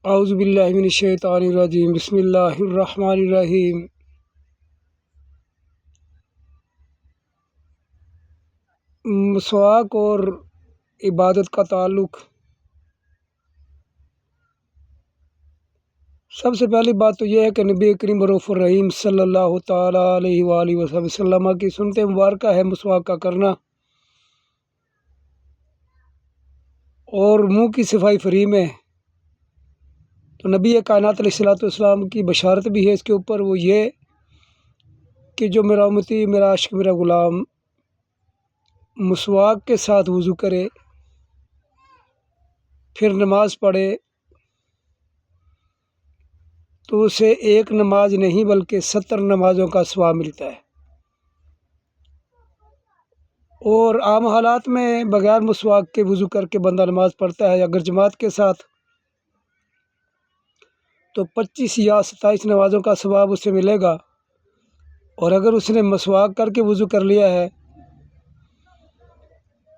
اعوذ باللہ من الشیطان الرجیم بسم اللہ الرحمن الرحیم۔ مسواک اور عبادت کا تعلق۔ سب سے پہلی بات تو یہ ہے کہ نبی کریم رؤوف الرحیم صلی اللہ تعالیٰ علیہ وآلہ وسلم کی سنت مبارکہ ہے مسواک کا کرنا، اور منہ کی صفائی فری میں تو نبی کائنات علیہ الصلوۃ والسلام کی بشارت بھی ہے اس کے اوپر، وہ یہ کہ جو میرا امتی، میرا عاشق، میرا غلام مسواک کے ساتھ وضو کرے پھر نماز پڑھے تو اسے ایک نماز نہیں بلکہ 70 نمازوں کا ثواب ملتا ہے۔ اور عام حالات میں بغیر مسواک کے وضو کر کے بندہ نماز پڑھتا ہے اگر جماعت کے ساتھ تو 25 یا 27 نمازوں کا ثواب اسے ملے گا، اور اگر اس نے مسواک کر کے وضو کر لیا ہے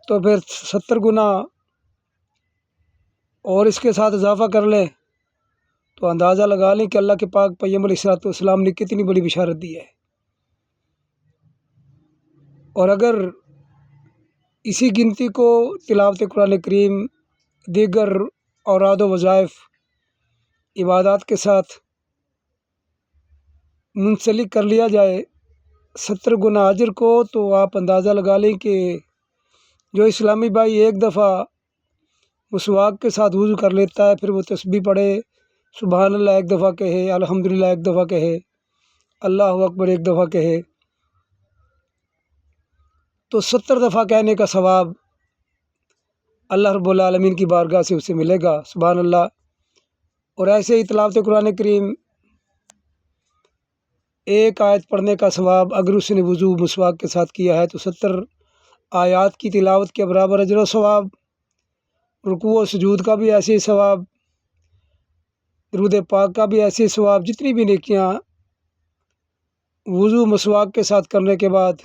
تو پھر 70 گنا اور اس کے ساتھ اضافہ کر لیں تو اندازہ لگا لیں کہ اللہ کے پاک پیغمبر علیہ الصلوۃ والسلام نے کتنی بڑی بشارت دی ہے۔ اور اگر اسی گنتی کو تلاوت قرآن کریم، دیگر اوراد و وظائف، عبادات کے ساتھ منسلک کر لیا جائے 70 گنا اجر کو، تو آپ اندازہ لگا لیں کہ جو اسلامی بھائی ایک دفعہ مسواک کے ساتھ وضو کر لیتا ہے پھر وہ تسبیح پڑھے، سبحان اللہ ایک دفعہ کہے، الحمدللہ ایک دفعہ کہے، اللہ اکبر ایک دفعہ کہے، تو 70 دفعہ کہنے کا ثواب اللہ رب العالمین کی بارگاہ سے اسے ملے گا، سبحان اللہ۔ اور ایسے ہی تلاوت قرآن کریم ایک آیت پڑھنے کا ثواب اگر اس نے وضو مسواک کے ساتھ کیا ہے تو 70 آیات کی تلاوت کے برابر اجر و ثواب، رکوع و سجود کا بھی ایسے ہی ثواب، درود پاک کا بھی ایسے ہی ثواب، جتنی بھی نیکیاں وضو مسواک کے ساتھ کرنے کے بعد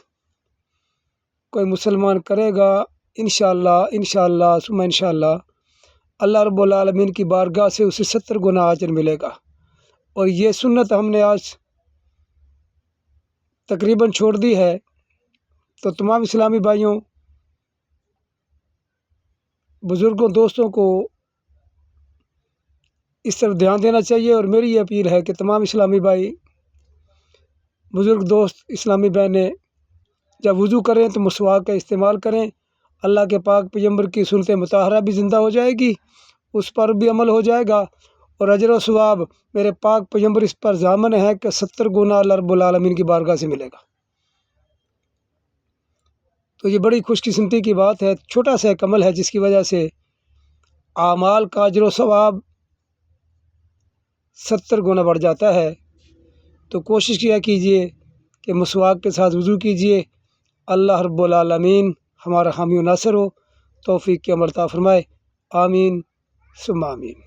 کوئی مسلمان کرے گا، انشاءاللہ ثم انشاءاللہ اللہ رب العالمین کی بارگاہ سے اسے 70 گنا اجر ملے گا۔ اور یہ سنت ہم نے آج تقریباً چھوڑ دی ہے، تو تمام اسلامی بھائیوں، بزرگوں، دوستوں کو اس طرف دھیان دینا چاہیے۔ اور میری یہ اپیل ہے کہ تمام اسلامی بھائی، بزرگ دوست، اسلامی بہنیں جب وضو کریں تو مسواک کا استعمال کریں، اللہ کے پاک پیغمبر کی سنت مطہرہ بھی زندہ ہو جائے گی، اس پر بھی عمل ہو جائے گا، اور اجر و ثواب میرے پاک پیغمبر اس پر ضامن ہے کہ 70 گنا اللہ رب العالمین کی بارگاہ سے ملے گا۔ تو یہ بڑی خوش قسمتی کی بات ہے، چھوٹا سا ایک عمل ہے جس کی وجہ سے اعمال کا اجر و ثواب 70 گنا بڑھ جاتا ہے۔ تو کوشش کیا کیجئے کہ مسواک کے ساتھ وضو کیجئے، اللہ رب العالمین ہمارا حامی و ناصر ہو، توفیق کی عمل عطا فرمائے، آمین ثم آمین۔